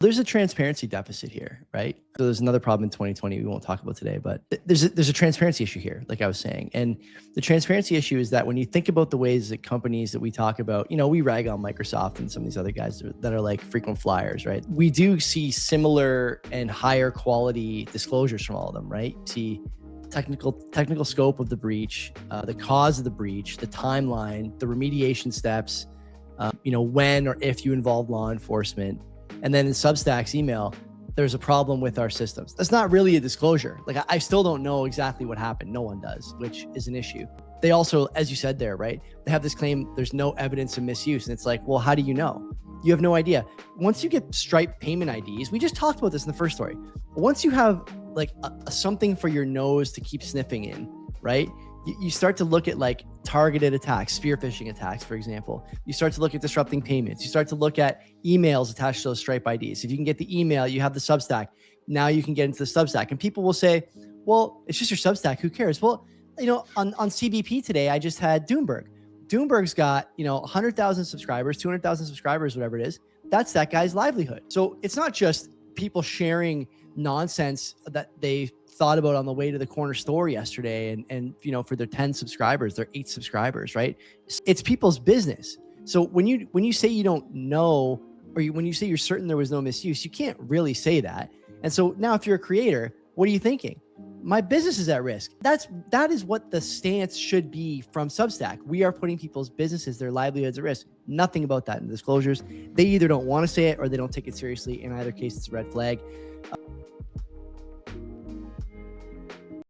There's a transparency deficit here, right? So there's another problem in 2020 we won't talk about today, but there's a transparency issue here, like I was saying. And the transparency issue is that when you think about the ways that companies that we talk about, we rag on Microsoft and some of these other guys that are like frequent flyers, right? We do see similar and higher quality disclosures from all of them, right? See technical scope of the breach, the cause of the breach, the timeline, the remediation steps, when or if you involve law enforcement. And then in Substack's email, there's a problem with our systems. That's not really a disclosure. Like, I still don't know exactly what happened. No one does, which is an issue. They also, as you said there, right? They have this claim there's no evidence of misuse. And it's like, well, how do you know? You have no idea. Once you get Stripe payment IDs, we just talked about this in the first story. Once you have like something for your nose to keep sniffing in, right? You start to look at like targeted attacks, spear phishing attacks, for example. You start to look at disrupting payments. You start to look at emails attached to those Stripe IDs. If you can get the email, you have the Substack. Now you can get into the Substack. And people will say, well, it's just your Substack. Who cares? Well, on CBP today, I just had Doomberg. Doomberg's got, 100,000 subscribers, 200,000 subscribers, whatever it is. That's that guy's livelihood. So it's not just people sharing nonsense that they thought about on the way to the corner store yesterday and for their 10 subscribers, their 8 subscribers, right? It's people's business. So when you say you don't know, or when you say you're certain there was no misuse, you can't really say that. And so now if you're a creator, what are you thinking? My business is at risk. That is what the stance should be from Substack. We are putting people's businesses, their livelihoods at risk. Nothing about that in the disclosures. They either don't want to say it or they don't take it seriously. In either case, it's a red flag.